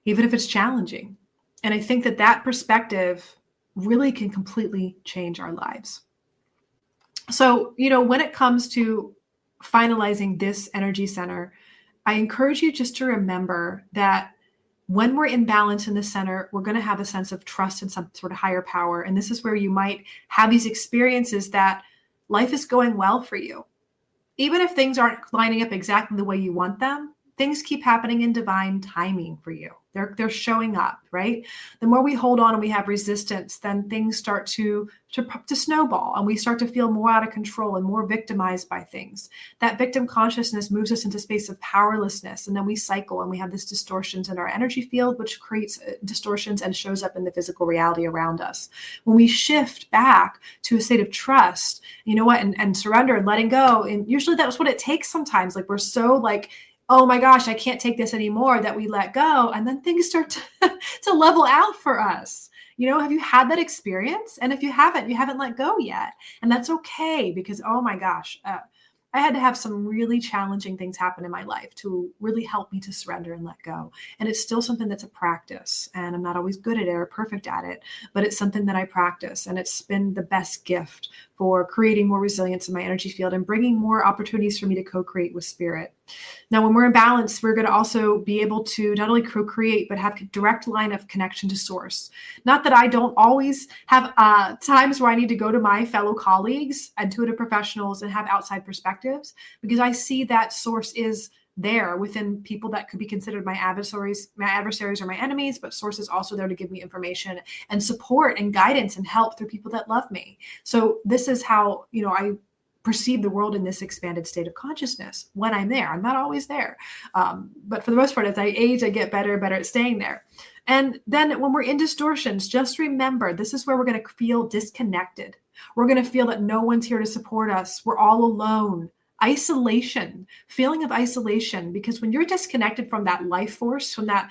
Speaker 1: Even if it's challenging. And I think that perspective really can completely change our lives. So, when it comes to finalizing this energy center, I encourage you just to remember that when we're in balance in the center, we're going to have a sense of trust in some sort of higher power. And this is where you might have these experiences that life is going well for you. Even if things aren't lining up exactly the way you want them, things keep happening in divine timing for you. They're showing up, right? The more we hold on and we have resistance, then things start to snowball, and we start to feel more out of control and more victimized by things. That victim consciousness moves us into space of powerlessness, and then we cycle and we have this distortions in our energy field, which creates distortions and shows up in the physical reality around us. When we shift back to a state of trust, and surrender and letting go, and usually that's what it takes sometimes. Like, we're so like, oh my gosh, I can't take this anymore, that we let go. And then things start to level out for us. Have you had that experience? And if you haven't let go yet. And that's okay, because, oh my gosh, I had to have some really challenging things happen in my life to really help me to surrender and let go. And it's still something that's a practice, and I'm not always good at it or perfect at it, but it's something that I practice. And it's been the best gift for creating more resilience in my energy field and bringing more opportunities for me to co-create with spirit. Now, when we're in balance, we're going to also be able to not only co-create, but have a direct line of connection to Source. Not that I don't always have times where I need to go to my fellow colleagues, intuitive professionals, and have outside perspectives, because I see that Source is there within people that could be considered my adversaries or my enemies, but Source is also there to give me information and support and guidance and help through people that love me. So this is how, I perceive the world in this expanded state of consciousness when I'm there. I'm not always there. But for the most part, as I age, I get better and better at staying there. And then when we're in distortions, just remember, this is where we're going to feel disconnected. We're going to feel that no one's here to support us. We're all alone. Isolation, feeling of isolation, because when you're disconnected from that life force, from that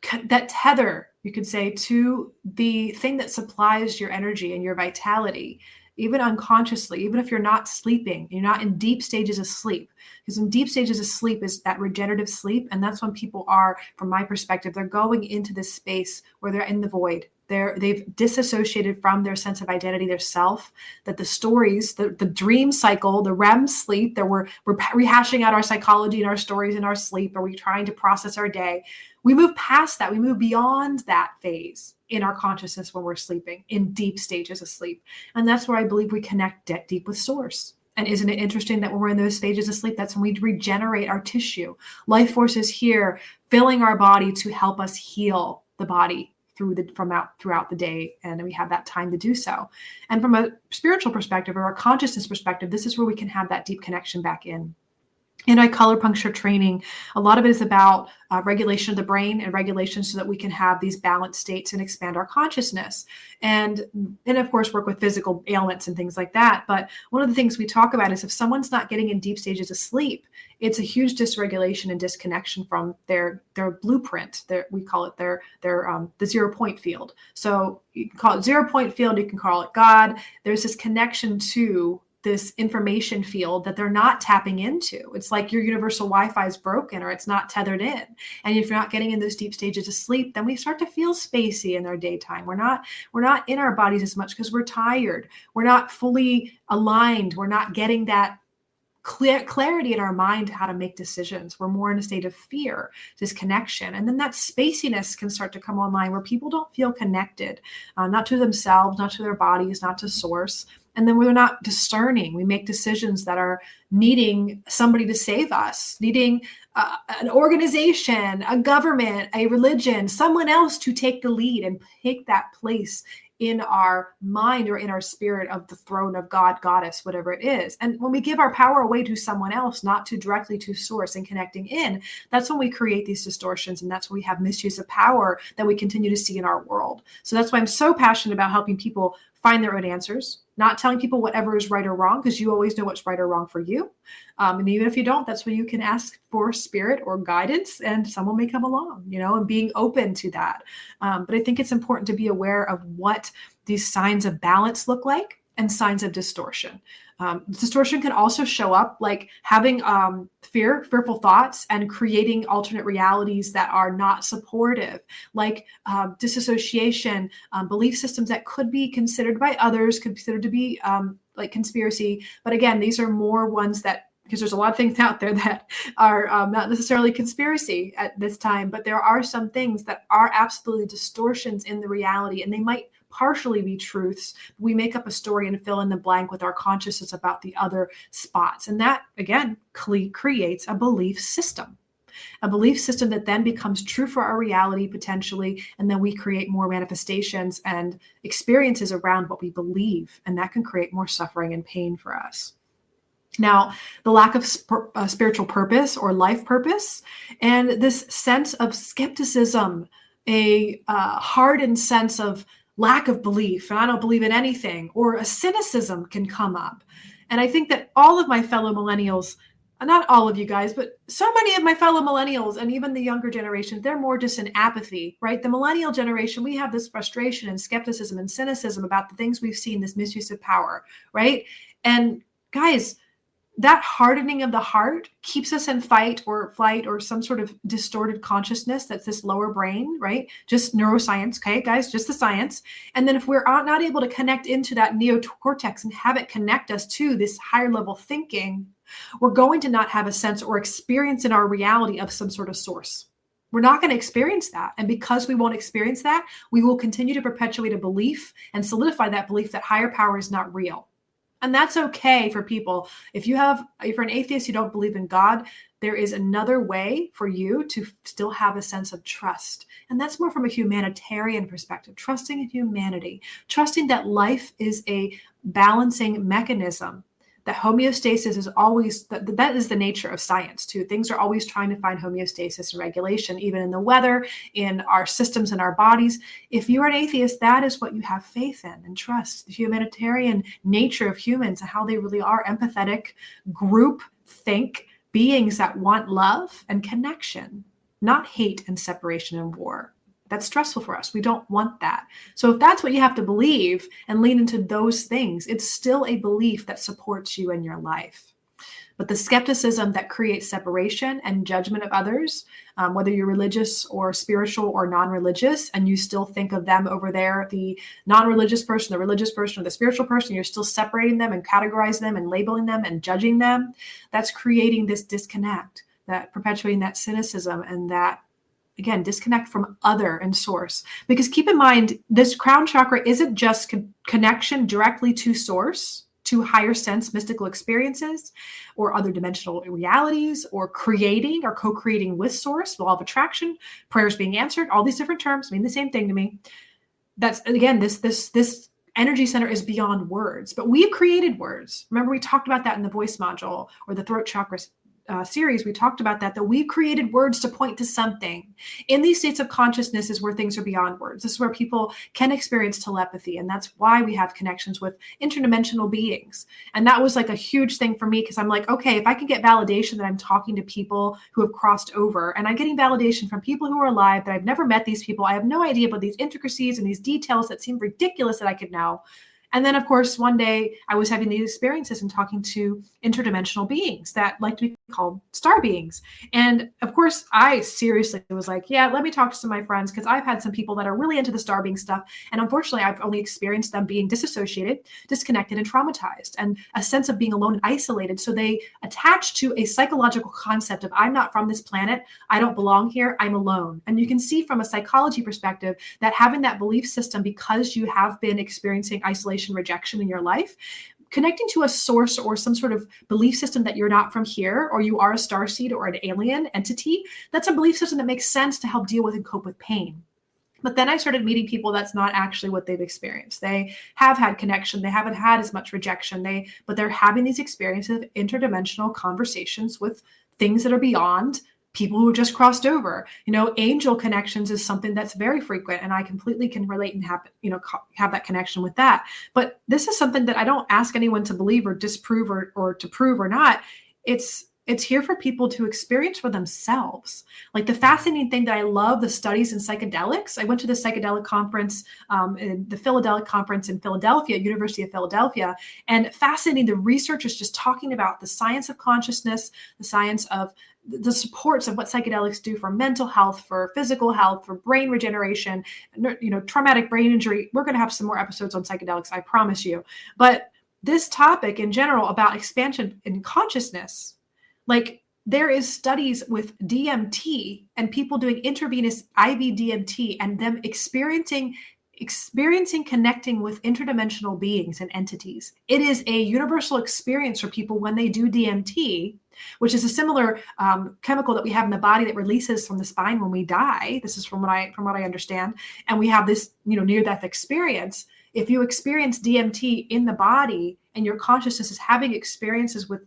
Speaker 1: tether, you could say, to the thing that supplies your energy and your vitality, even unconsciously, even if you're not sleeping, you're not in deep stages of sleep, because in deep stages of sleep is that regenerative sleep. And that's when people are, from my perspective, they're going into this space where they're in the void. They've disassociated from their sense of identity, their self, that the stories, the dream cycle, the REM sleep, that we're rehashing out our psychology and our stories in our sleep, or we're trying to process our day. We move past that. We move beyond that phase in our consciousness when we're sleeping, in deep stages of sleep. And that's where I believe we connect deep with source. And isn't it interesting that when we're in those stages of sleep, that's when we regenerate our tissue. Life force is here, filling our body to help us heal the body throughout the day, and we have that time to do so. And from a spiritual perspective or a consciousness perspective, this is where we can have that deep connection back in. In our color puncture training, a lot of it is about regulation of the brain and regulation so that we can have these balanced states and expand our consciousness. And of course, work with physical ailments and things like that. But one of the things we talk about is if someone's not getting in deep stages of sleep, it's a huge dysregulation and disconnection from their blueprint. We call it the 0 point field. So you can call it 0 point field, you can call it God. There's this connection to this information field that they're not tapping into. It's like your universal Wi-Fi is broken or it's not tethered in. And if you're not getting in those deep stages of sleep, then we start to feel spacey in our daytime. We're not in our bodies as much because we're tired. We're not fully aligned. We're not getting that clarity in our mind how to make decisions. We're more in a state of fear, disconnection. And then that spaciness can start to come online where people don't feel connected, not to themselves, not to their bodies, not to source. And then we're not discerning. We make decisions that are needing somebody to save us, needing an organization, a government, a religion, someone else to take the lead and take that place in our mind or in our spirit of the throne of God, goddess, whatever it is. And when we give our power away to someone else, not to directly to source and connecting in, that's when we create these distortions. And that's when we have misuse of power that we continue to see in our world. So that's why I'm so passionate about helping people find their own answers, not telling people whatever is right or wrong, because you always know what's right or wrong for you. And even if you don't, that's where you can ask for spirit or guidance, and someone may come along, and being open to that. But I think it's important to be aware of what these signs of balance look like and signs of distortion. Distortion can also show up like having fearful thoughts and creating alternate realities that are not supportive, like disassociation, belief systems that could be considered by others, considered to be like conspiracy. But again, these are more ones that, because there's a lot of things out there that are not necessarily conspiracy at this time, but there are some things that are absolutely distortions in the reality, and they might partially be truths. We make up a story and fill in the blank with our consciousness about the other spots. And that, again, creates a belief system that then becomes true for our reality potentially. And then we create more manifestations and experiences around what we believe. And that can create more suffering and pain for us. Now, the lack of spiritual purpose or life purpose, and this sense of skepticism, a hardened sense of lack of belief, and I don't believe in anything, or a cynicism can come up. And I think that all of my fellow millennials, not all of you guys, but so many of my fellow millennials and even the younger generation, they're more just in apathy, right? The millennial generation, we have this frustration and skepticism and cynicism about the things we've seen, this misuse of power, right? And guys, that hardening of the heart keeps us in fight or flight or some sort of distorted consciousness. That's this lower brain, right? Just neuroscience. Okay, guys, just the science. And then if we're not able to connect into that neocortex and have it connect us to this higher level thinking, we're going to not have a sense or experience in our reality of some sort of source. We're not going to experience that. And because we won't experience that, we will continue to perpetuate a belief and solidify that belief that higher power is not real. And that's okay for people. If you're an atheist, you don't believe in God, there is another way for you to still have a sense of trust. And that's more from a humanitarian perspective, trusting in humanity, trusting that life is a balancing mechanism, that homeostasis is always, that is the nature of science too. Things are always trying to find homeostasis and regulation, even in the weather, in our systems, in our bodies. If you're an atheist, that is what you have faith in and trust, the humanitarian nature of humans and how they really are empathetic, group think beings that want love and connection, not hate and separation and war. That's stressful for us. We don't want that. So if that's what you have to believe and lean into those things, it's still a belief that supports you in your life. But the skepticism that creates separation and judgment of others, whether you're religious or spiritual or non-religious, and you still think of them over there, the non-religious person, the religious person, or the spiritual person, you're still separating them and categorizing them and labeling them and judging them. That's creating this disconnect, that perpetuating that cynicism and that, again, disconnect from other and source. Because keep in mind, this crown chakra isn't just connection directly to source, to higher sense mystical experiences or other dimensional realities, or creating or co-creating with source, law of attraction, prayers being answered, all these different terms mean the same thing to me. That's, again, this energy center is beyond words, but we've created words. Remember, we talked about that in the voice module or the throat chakra series. We talked about that we've created words to point to something. In these states of consciousness is where things are beyond words. This is where people can experience telepathy. And that's why we have connections with interdimensional beings. And that was like a huge thing for me, because I'm like, okay, if I can get validation that I'm talking to people who have crossed over, and I'm getting validation from people who are alive, that I've never met these people, I have no idea about these intricacies and these details that seem ridiculous that I could know. And then, of course, one day I was having these experiences and talking to interdimensional beings that like to be called star beings. And of course, I seriously was like, yeah, let me talk to some of my friends, because I've had some people that are really into the star being stuff. And unfortunately, I've only experienced them being disassociated, disconnected, and traumatized, and a sense of being alone and isolated. So they attach to a psychological concept of, I'm not from this planet, I don't belong here, I'm alone. And you can see from a psychology perspective that having that belief system, because you have been experiencing isolation, rejection in your life, connecting to a source or some sort of belief system that you're not from here, or you are a starseed or an alien entity, that's a belief system that makes sense to help deal with and cope with pain. But then I started meeting people that's not actually what they've experienced. They have had connection. They haven't had as much rejection. But they're having these experiences of interdimensional conversations with things that are beyond people who just crossed over. Angel connections is something that's very frequent, and I completely can relate and have that connection with that. But this is something that I don't ask anyone to believe or disprove or to prove or not. It's here for people to experience for themselves. Like, the fascinating thing that I love, the studies in psychedelics. I went to the psychedelic conference, in the Philadelphia conference in Philadelphia, University of Philadelphia, and fascinating. The researchers just talking about the science of consciousness, the science of the supports of what psychedelics do for mental health, for physical health, for brain regeneration, traumatic brain injury. We're going to have some more episodes on psychedelics, I promise you. But this topic in general about expansion in consciousness, like, there is studies with DMT and people doing intravenous IV DMT and them experiencing connecting with interdimensional beings and entities. It is a universal experience for people when they do DMT, which is a similar chemical that we have in the body that releases from the spine when we die. This is from what I understand. And we have this, near-death experience. If you experience DMT in the body and your consciousness is having experiences with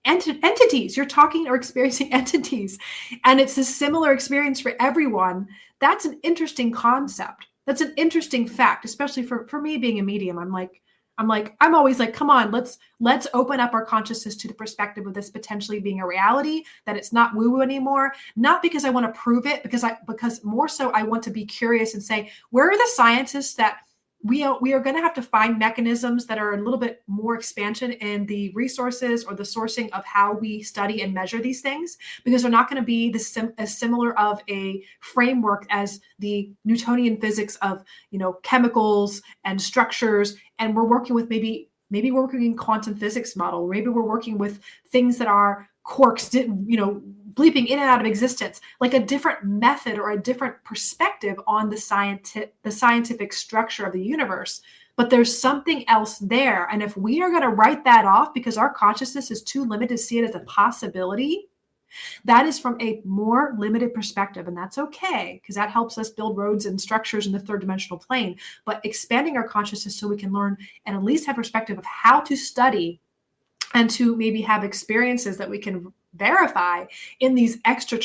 Speaker 1: entities, you're talking or experiencing entities, and it's a similar experience for everyone, that's an interesting concept. That's an interesting fact, especially for me being a medium. I'm always like, come on, let's open up our consciousness to the perspective of this potentially being a reality, that it's not woo-woo anymore. Not because I want to prove it, because more so I want to be curious and say, where are the scientists that we are going to have to find mechanisms that are a little bit more expansion in the resources or the sourcing of how we study and measure these things, because they're not going to be as similar of a framework as the Newtonian physics of, chemicals and structures. And we're working with maybe we're working in quantum physics model. Maybe we're working with things that are quarks, bleeping in and out of existence, like a different method or a different perspective on the scientific structure of the universe. But there's something else there. And if we are going to write that off because our consciousness is too limited to see it as a possibility, that is from a more limited perspective. And that's okay, because that helps us build roads and structures in the third dimensional plane. But expanding our consciousness so we can learn and at least have perspective of how to study and to maybe have experiences that we can verify in these extra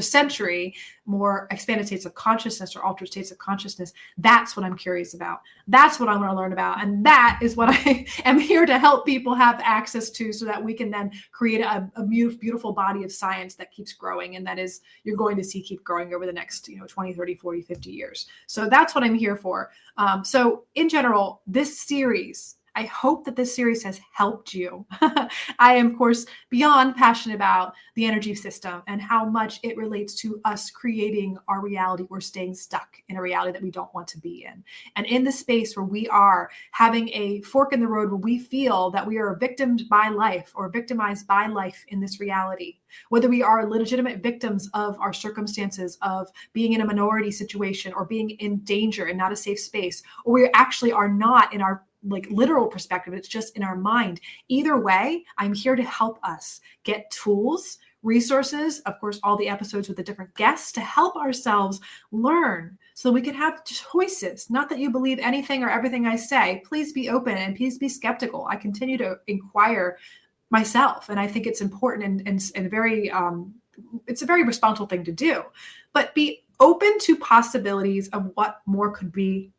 Speaker 1: sensory, more expanded states of consciousness or altered states of consciousness. That's what I'm curious about. That's what I want to learn about. And that is what I am here to help people have access to, so that we can then create a beautiful body of science that keeps growing. And that is, you're going to see keep growing over the next 20, 30, 40, 50 years. So that's what I'm here for. So in general, this series I hope that this series has helped you. I am, of course, beyond passionate about the energy system and how much it relates to us creating our reality or staying stuck in a reality that we don't want to be in. And in the space where we are having a fork in the road, where we feel that we are victimed by life or victimized by life in this reality, whether we are legitimate victims of our circumstances, of being in a minority situation or being in danger and not a safe space, or we actually are not in our literal perspective, it's just in our mind. Either way, I'm here to help us get tools, resources, of course, all the episodes with the different guests to help ourselves learn so we can have choices. Not that you believe anything or everything I say. Please be open and please be skeptical. I continue to inquire myself, and I think it's important and very, it's a very responsible thing to do. But be open to possibilities of what more could be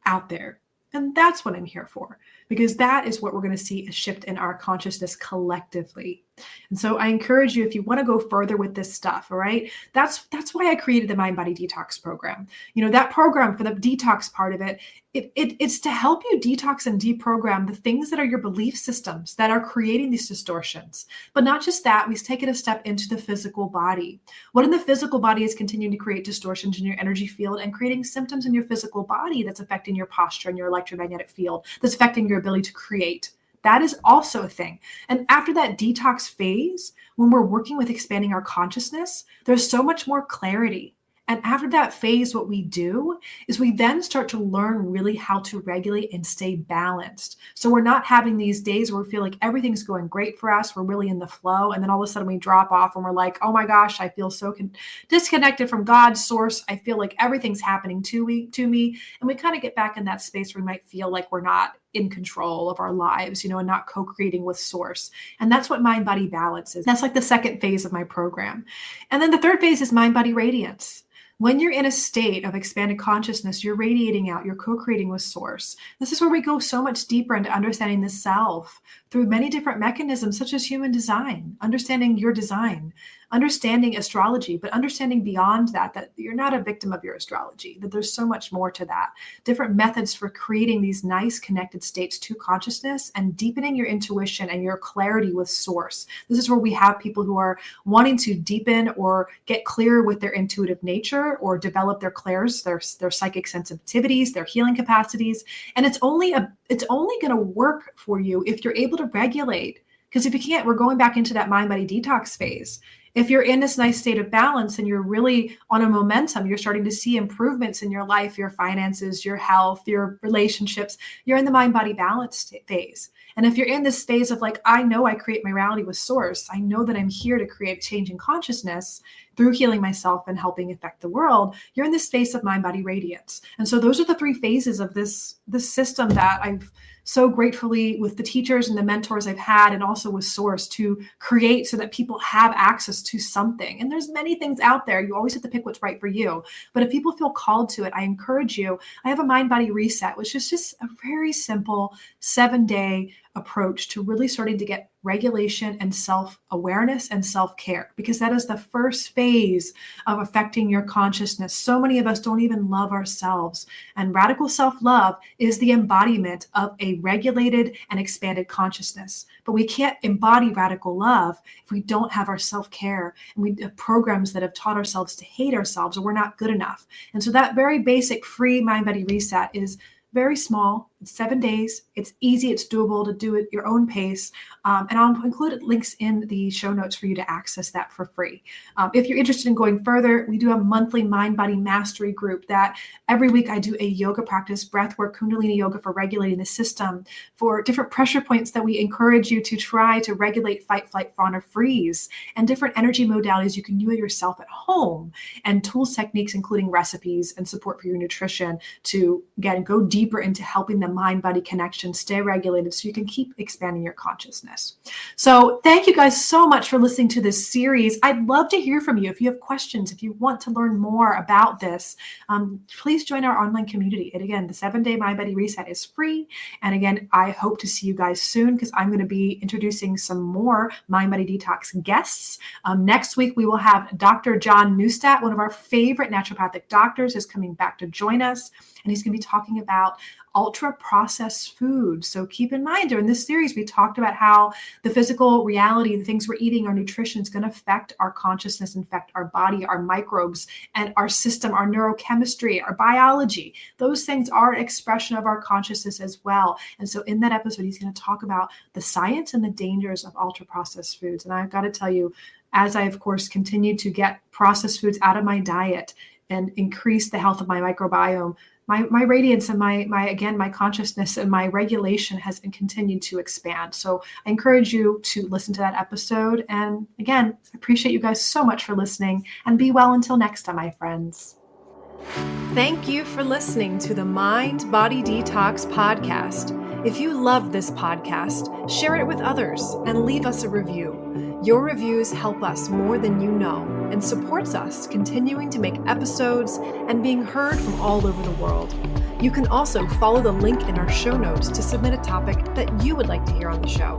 Speaker 1: out there. And that's what I'm here for, because that is what we're going to see a shift in our consciousness collectively. And so I encourage you, if you want to go further with this stuff, all right, that's why I created the Mind Body Detox program. You know, that program, for the detox part of it, it's to help you detox and deprogram the things that are your belief systems that are creating these distortions. But not just that, we take it a step into the physical body. What in the physical body is continuing to create distortions in your energy field and creating symptoms in your physical body that's affecting your posture and your electromagnetic field, that's affecting your ability to create. That is also a thing. And after that detox phase, when we're working with expanding our consciousness, there's so much more clarity. And after that phase, what we do is we then start to learn really how to regulate and stay balanced. So we're not having these days where we feel like everything's going great for us. We're really in the flow. And then all of a sudden we drop off and we're like, oh my gosh, I feel so disconnected from God's source. I feel like everything's happening to me. And we kind of get back in that space where we might feel like we're not in control of our lives, and not co-creating with source. And that's what Mind Body Balance is. That's like the second phase of my program. And then the third phase is Mind Body Radiance. When you're in a state of expanded consciousness, you're radiating out, you're co-creating with source. This is where we go so much deeper into understanding the self through many different mechanisms, such as human design, understanding your design, understanding astrology, but understanding beyond that you're not a victim of your astrology, that there's so much more to that. Different methods for creating these nice connected states to consciousness and deepening your intuition and your clarity with source. This is where we have people who are wanting to deepen or get clearer with their intuitive nature or develop their clairs, their psychic sensitivities, their healing capacities. And it's only going to work for you if you're able to regulate. Because if you can't, we're going back into that mind body detox phase. If you're in this nice state of balance and you're really on a momentum, you're starting to see improvements in your life, your finances, your health, your relationships, you're in the mind body balance phase. And if you're in this phase of like, I know I create my reality with source, I know that I'm here to create change in consciousness through healing myself and helping affect the world, you're in this space of mind body radiance. And so those are the three phases of this system that I've so gratefully, with the teachers and the mentors I've had, and also with source, to create so that people have access to something. And there's many things out there. You always have to pick what's right for you. But if people feel called to it, I encourage you. I have a mind body reset, which is just a very simple 7-day approach to really starting to get regulation and self-awareness and self-care, because that is the first phase of affecting your consciousness. So many of us don't even love ourselves, and radical self-love is the embodiment of a regulated and expanded consciousness. But we can't embody radical love if we don't have our self-care, and we have programs that have taught ourselves to hate ourselves, or we're not good enough. And so that very basic free mind body reset is very small. It's 7 days. It's easy. It's doable to do at your own pace. And I'll include links in the show notes for you to access that for free. If you're interested in going further, we do a monthly mind body mastery group that every week I do a yoga practice, breathwork, Kundalini yoga for regulating the system, for different pressure points that we encourage you to try to regulate fight, flight, fawn, or freeze, and different energy modalities you can do yourself at home, and tools, techniques, including recipes and support for your nutrition to go deeper into helping the mind-body connection stay regulated so you can keep expanding your consciousness. So thank you guys so much for listening to this series. I'd love to hear from you. If you have questions, if you want to learn more about this, please join our online community. And again, the 7-day Mind Body Reset is free. And again, I hope to see you guys soon, because I'm going to be introducing some more Mind Body Detox guests. Next week, we will have Dr. John Neustadt, one of our favorite naturopathic doctors, is coming back to join us. And he's going to be talking about ultra processed foods. So keep in mind, during this series, we talked about how the physical reality, the things we're eating, our nutrition is going to affect our consciousness, affect our body, our microbes, and our system, our neurochemistry, our biology. Those things are an expression of our consciousness as well. And so in that episode, he's going to talk about the science and the dangers of ultra-processed foods. And I've got to tell you, as I, of course, continue to get processed foods out of my diet and increase the health of my microbiome, my radiance and my consciousness and my regulation has continued to expand. So I encourage you to listen to that episode. And again, I appreciate you guys so much for listening, and be well until next time, my friends. Thank you for listening to the Mind Body Detox podcast. If you love this podcast, share it with others and leave us a review. Your reviews help us more than you know and supports us continuing to make episodes and being heard from all over the world. You can also follow the link in our show notes to submit a topic that you would like to hear on the show.